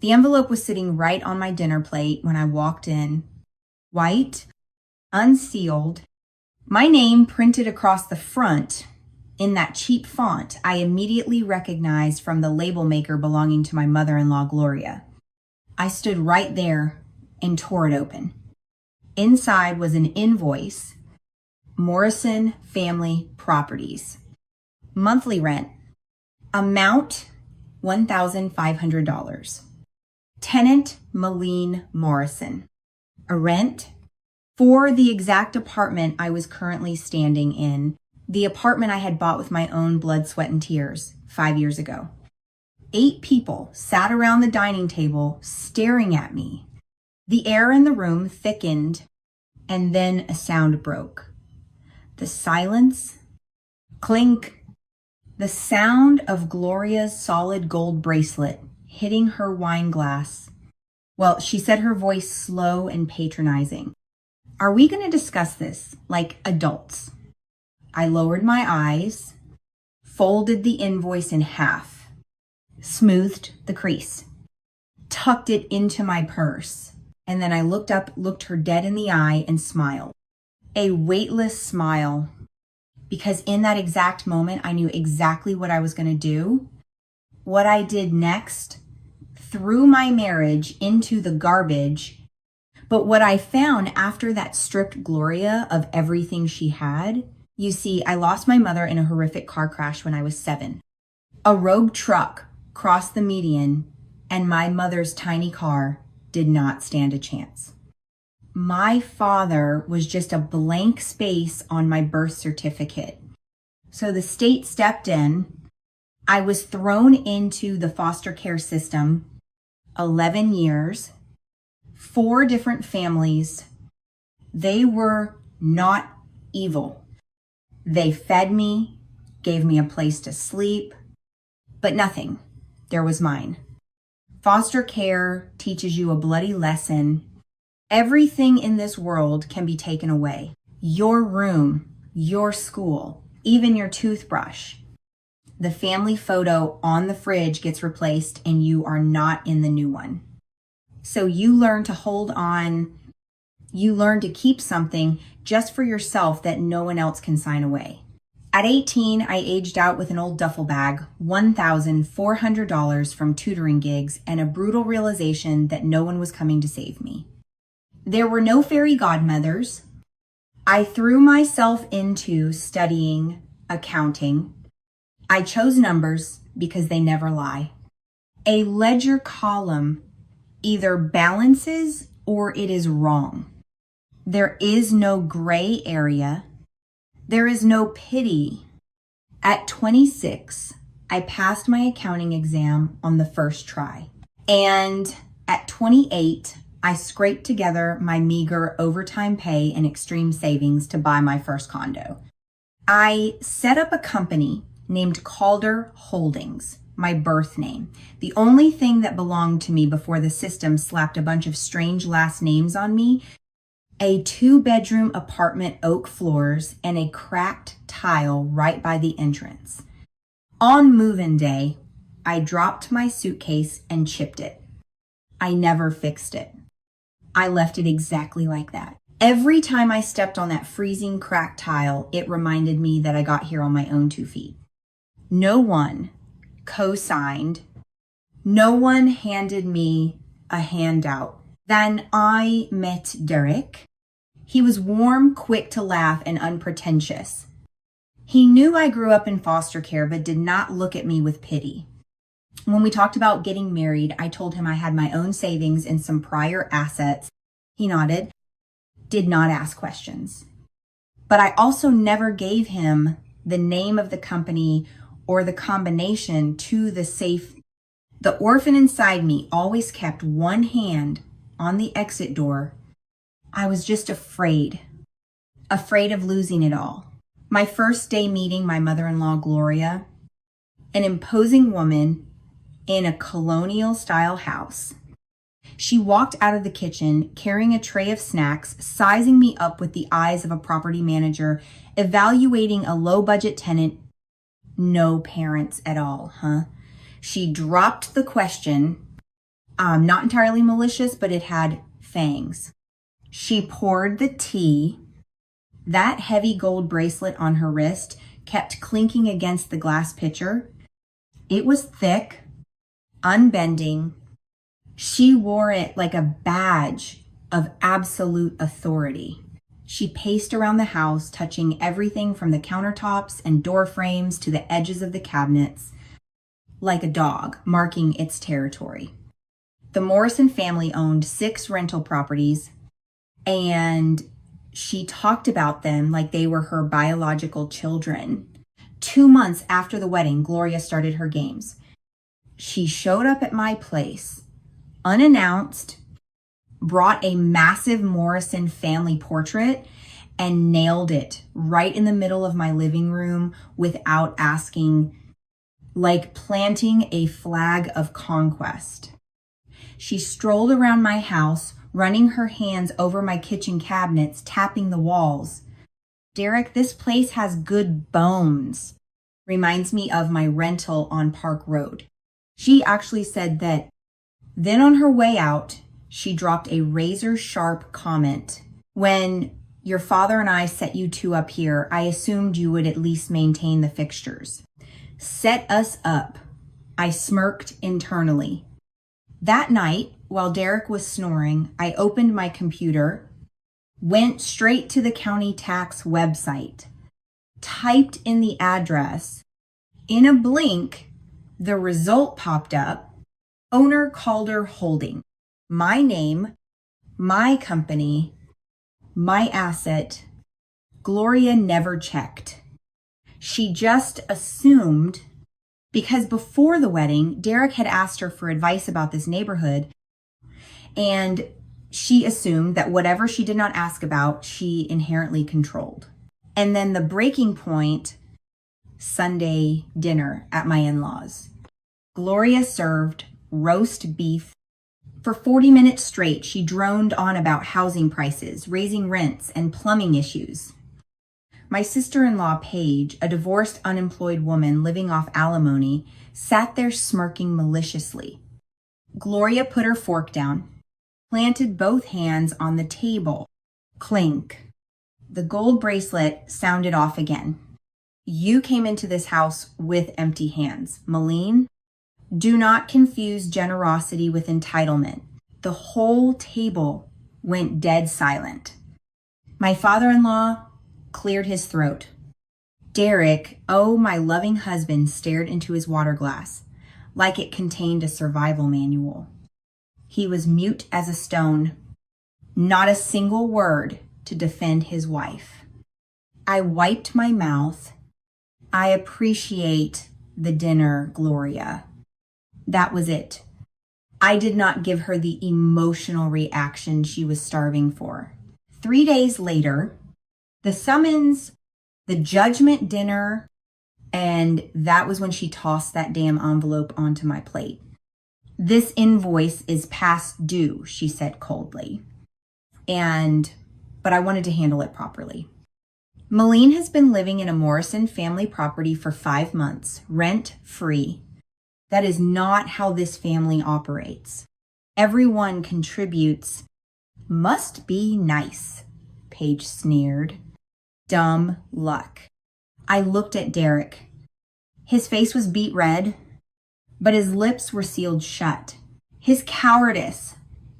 The envelope was sitting right on my dinner plate when I walked in. White, unsealed, my name printed across the front in that cheap font I immediately recognized from the label maker belonging to my mother-in-law, Gloria. I stood right there and tore it open. Inside was an invoice, Morrison Family Properties. Monthly rent, amount $1,500. Tenant Malene Morrison. A rent for the exact apartment I was currently standing in, the apartment I had bought with my own blood, sweat, and tears 5 years ago. 8 people sat around the dining table staring at me. The air in the room thickened, and then a sound broke. The silence, clink, the sound of Gloria's solid gold bracelet hitting her wine glass. Well, she said, her voice slow and patronizing. Are we going to discuss this like adults? I lowered my eyes, folded the invoice in half, smoothed the crease, tucked it into my purse, and then I looked up, looked her dead in the eye, and smiled. A weightless smile, because in that exact moment, I knew exactly what I was going to do. What I did next threw my marriage into the garbage. But what I found after that stripped Gloria of everything she had, you see, I lost my mother in a horrific car crash when I was 7. A rogue truck crossed the median, and my mother's tiny car did not stand a chance. My father was just a blank space on my birth certificate. So the state stepped in. I was thrown into the foster care system, 11 years, 4 different families. They were not evil. They fed me, gave me a place to sleep, but nothing. There was mine. Foster care teaches you a bloody lesson. Everything in this world can be taken away. Your room, your school, even your toothbrush. The family photo on the fridge gets replaced and you are not in the new one. So you learn to hold on. You learn to keep something just for yourself that no one else can sign away. At 18, I aged out with an old duffel bag, $1,400 from tutoring gigs, and a brutal realization that no one was coming to save me. There were no fairy godmothers. I threw myself into studying accounting. I chose numbers because they never lie. A ledger column either balances or it is wrong. There is no gray area. There is no pity. At 26, I passed my accounting exam on the first try. And at 28, I scraped together my meager overtime pay and extreme savings to buy my first condo. I set up a company named Calder Holdings, my birth name. The only thing that belonged to me before the system slapped a bunch of strange last names on me: a 2-bedroom apartment, oak floors, and a cracked tile right by the entrance. On move-in day, I dropped my suitcase and chipped it. I never fixed it. I left it exactly like that. Every time I stepped on that freezing cracked tile, it reminded me that I got here on my own 2 feet. No one co-signed. No one handed me a handout. Then I met Derek. He was warm, quick to laugh, and unpretentious. He knew I grew up in foster care, but did not look at me with pity. When we talked about getting married, I told him I had my own savings and some prior assets. He nodded, did not ask questions. But I also never gave him the name of the company or the combination to the safe. The orphan inside me always kept one hand on the exit door. I was just afraid of losing it all. My first day meeting my mother-in-law, Gloria, an imposing woman in a colonial style house. She walked out of the kitchen carrying a tray of snacks, sizing me up with the eyes of a property manager, evaluating a low-budget tenant. No parents at all, huh? She dropped the question, Not entirely malicious, but it had fangs. She poured the tea. That heavy gold bracelet on her wrist kept clinking against the glass pitcher. It was thick, unbending. She wore it like a badge of absolute authority. She paced around the house, touching everything from the countertops and door frames to the edges of the cabinets, like a dog marking its territory. The Morrison family owned 6 rental properties, and she talked about them like they were her biological children. 2 months after the wedding, Gloria started her games. She showed up at my place, unannounced, brought a massive Morrison family portrait, and nailed it right in the middle of my living room without asking, like planting a flag of conquest. She strolled around my house, running her hands over my kitchen cabinets, tapping the walls. Derek, this place has good bones. Reminds me of my rental on Park Road. She actually said that. Then on her way out, she dropped a razor-sharp comment. When your father and I set you 2 up here, I assumed you would at least maintain the fixtures. Set us up. I smirked internally. That night, while Derek was snoring, I opened my computer, went straight to the county tax website, typed in the address. In a blink, the result popped up. Owner Calder Holding. My name, my company, my asset. Gloria never checked. She just assumed, because before the wedding, Derek had asked her for advice about this neighborhood, and she assumed that whatever she did not ask about, she inherently controlled. And then the breaking point, Sunday dinner at my in-laws. Gloria served roast beef. For 40 minutes straight, she droned on about housing prices, raising rents, and plumbing issues. My sister-in-law, Paige, a divorced, unemployed woman living off alimony, sat there smirking maliciously. Gloria put her fork down, planted both hands on the table. Clink. The gold bracelet sounded off again. You came into this house with empty hands. Malene, do not confuse generosity with entitlement. The whole table went dead silent. My father-in-law cleared his throat. Derek, oh, my loving husband, stared into his water glass like it contained a survival manual. He was mute as a stone, not a single word to defend his wife. I wiped my mouth. I appreciate the dinner, Gloria. That was it. I did not give her the emotional reaction she was starving for. 3 days later, the summons, the judgment dinner, and that was when she tossed that damn envelope onto my plate. This invoice is past due, she said coldly. But I wanted to handle it properly. Malene has been living in a Morrison family property for 5 months, rent-free. That is not how this family operates. Everyone contributes. Must be nice, Paige sneered. Dumb luck. I looked at Derek. His face was beet red, but his lips were sealed shut. His cowardice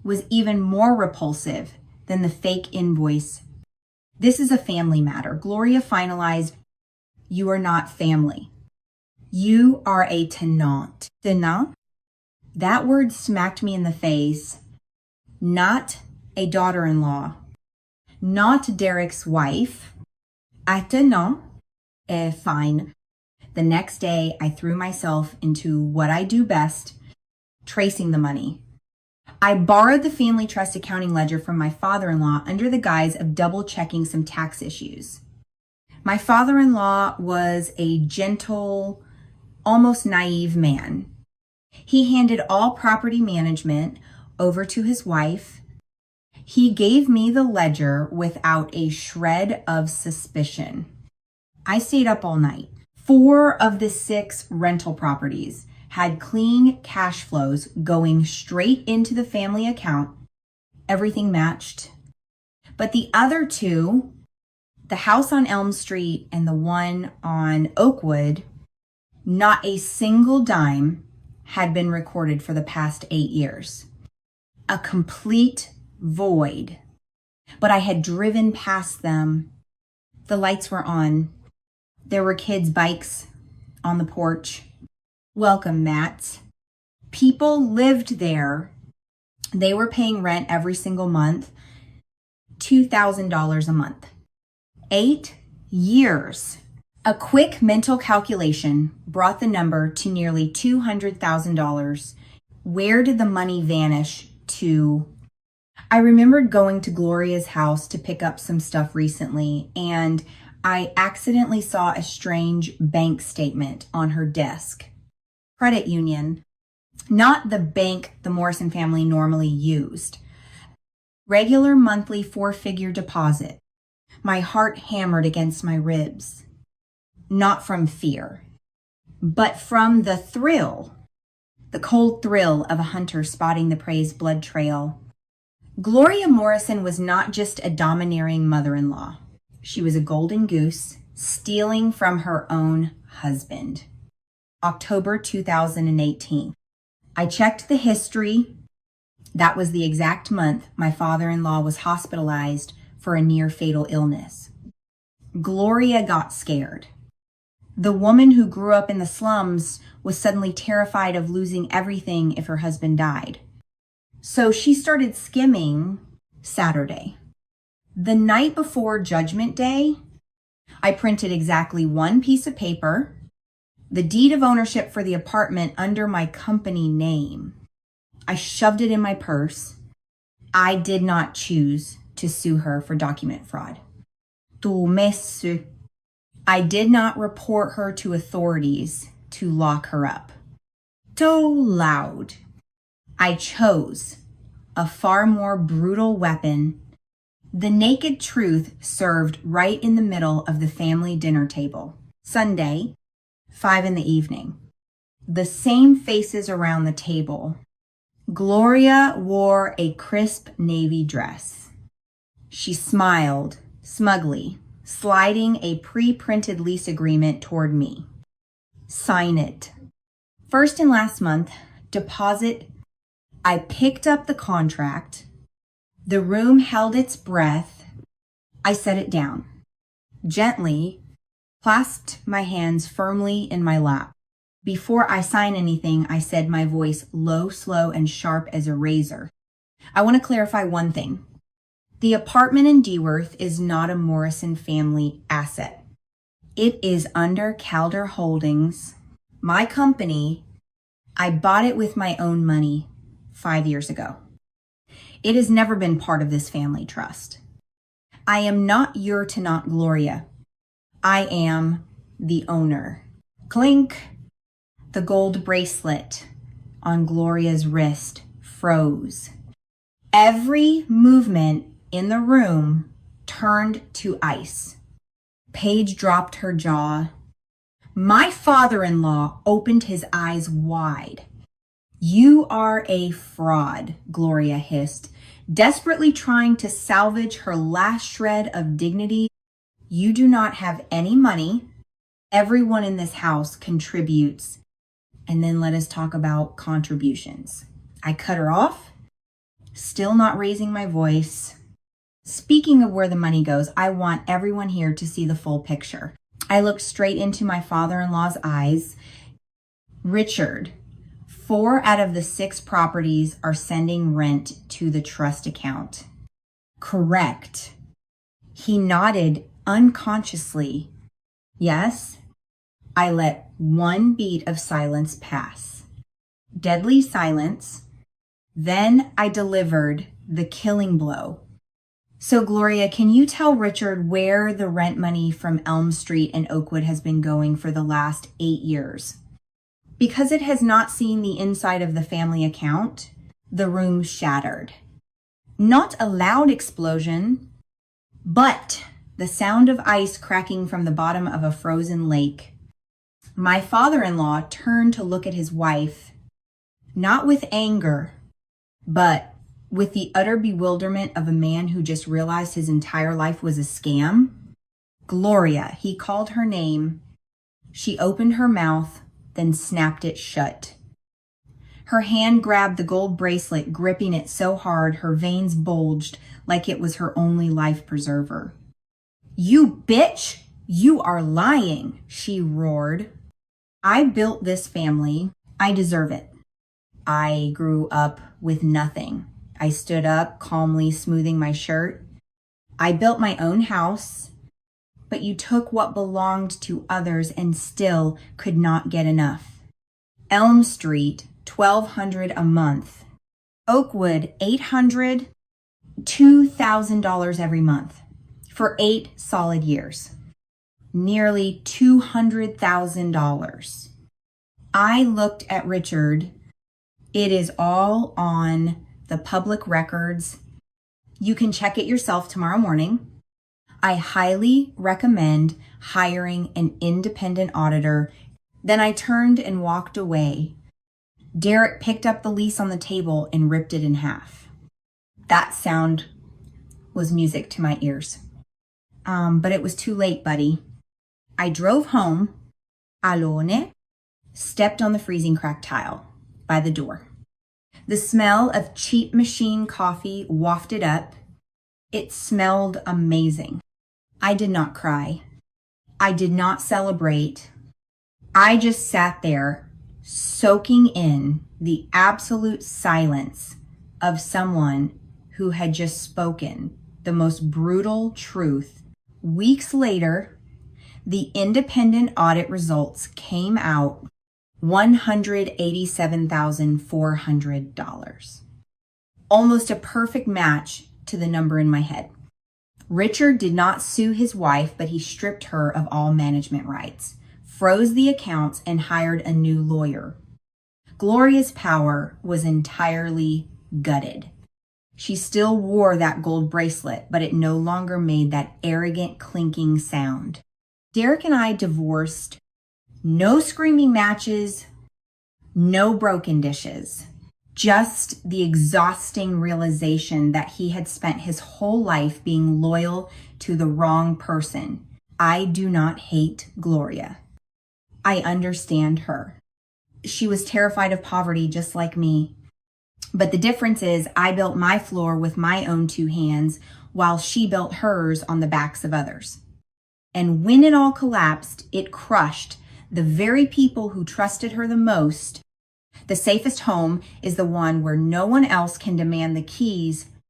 was even more repulsive than the fake invoice. This is a family matter. Gloria finalized, you are not family. You are a tenant. Tenant? That word smacked me in the face. Not a daughter-in-law. Not Derek's wife. A tenant. Fine. The next day, I threw myself into what I do best, tracing the money. I borrowed the family trust accounting ledger from my father-in-law under the guise of double-checking some tax issues. My father-in-law was a gentle, almost naive man. He handed all property management over to his wife. He gave me the ledger without a shred of suspicion. I stayed up all night. 4 of the 6 rental properties had clean cash flows going straight into the family account. Everything matched. But the other two, the house on Elm Street and the one on Oakwood, not a single dime had been recorded for the past 8 years. A complete void. But I had driven past them. The lights were on. There were kids' bikes on the porch. Welcome mats. People lived there. They were paying rent every single month, $2,000 a month. 8 years. A quick mental calculation brought the number to nearly $200,000. Where did the money vanish to? I remembered going to Gloria's house to pick up some stuff recently, and I accidentally saw a strange bank statement on her desk. Credit union, not the bank the Morrison family normally used. Regular monthly 4-figure deposit. My heart hammered against my ribs. Not from fear, but from the thrill, the cold thrill of a hunter spotting the prey's blood trail. Gloria Morrison was not just a domineering mother-in-law. She was a golden goose stealing from her own husband. October 2018. I checked the history. That was the exact month my father-in-law was hospitalized for a near-fatal illness. Gloria got scared. The woman who grew up in the slums was suddenly terrified of losing everything if her husband died. So she started skimming Saturday. The night before Judgment Day, I printed exactly one piece of paper, the deed of ownership for the apartment under my company name. I shoved it in my purse. I did not choose to sue her for document fraud. Tu me su. I did not report her to authorities to lock her up. So loud. I chose a far more brutal weapon. The naked truth served right in the middle of the family dinner table. Sunday, 5 p.m. The same faces around the table. Gloria wore a crisp navy dress. She smiled smugly, sliding a pre-printed lease agreement toward me. Sign it. First and last month, deposit. I picked up the contract. The room held its breath. I set it down. Gently, clasped my hands firmly in my lap. Before I sign anything, I said, my voice low, slow, and sharp as a razor. I want to clarify one thing. The apartment in Deworth is not a Morrison family asset. It is under Calder Holdings, my company. I bought it with my own money 5 years ago. It has never been part of this family trust. I am not your Tenant Gloria. I am the owner. Clink. The gold bracelet on Gloria's wrist froze. Every movement in the room turned to ice. Paige dropped her jaw. My father-in-law opened his eyes wide. You are a fraud, Gloria hissed, desperately trying to salvage her last shred of dignity. You do not have any money. Everyone in this house contributes. And then let us talk about contributions. I cut her off, still not raising my voice. Speaking of where the money goes, I want everyone here to see the full picture. I looked straight into my father-in-law's eyes. Richard, 4 out of the 6 properties are sending rent to the trust account. Correct. He nodded unconsciously. Yes. I let one beat of silence pass. Deadly silence. Then I delivered the killing blow. So, Gloria, can you tell Richard where the rent money from Elm Street and Oakwood has been going for the last 8 years? Because it has not seen the inside of the family account, the room shattered. Not a loud explosion, but the sound of ice cracking from the bottom of a frozen lake. My father-in-law turned to look at his wife, not with anger, but with the utter bewilderment of a man who just realized his entire life was a scam. Gloria, he called her name. She opened her mouth, then snapped it shut. Her hand grabbed the gold bracelet, gripping it so hard her veins bulged like it was her only life preserver. "You bitch! You are lying," she roared. "I built this family. I deserve it. I grew up with nothing." I stood up, calmly smoothing my shirt. "I built my own house, but you took what belonged to others and still could not get enough. Elm Street, $1,200 a month. Oakwood, $800, $2,000 every month for 8 solid years. Nearly $200,000. I looked at Richard. It is all on the public records. You can check it yourself tomorrow morning. I highly recommend hiring an independent auditor." Then I turned and walked away. Derek picked up the lease on the table and ripped it in half. That sound was music to my ears. But it was too late, buddy. I drove home, alone, stepped on the freezing cracked tile by the door. The smell of cheap machine coffee wafted up. It smelled amazing. I did not cry. I did not celebrate. I just sat there, soaking in the absolute silence of someone who had just spoken the most brutal truth. Weeks later, the independent audit results came out: $187,400. Almost a perfect match to the number in my head. Richard did not sue his wife, but he stripped her of all management rights, froze the accounts, and hired a new lawyer. Gloria's power was entirely gutted. She still wore that gold bracelet, but it no longer made that arrogant clinking sound. Derek and I divorced. No screaming matches, no broken dishes. Just the exhausting realization that he had spent his whole life being loyal to the wrong person. I do not hate Gloria. I understand her. She was terrified of poverty just like me. But the difference is I built my floor with my own 2 hands while she built hers on the backs of others. And when it all collapsed, it crushed the very people who trusted her the most. The safest home is the one where no one else can demand the keys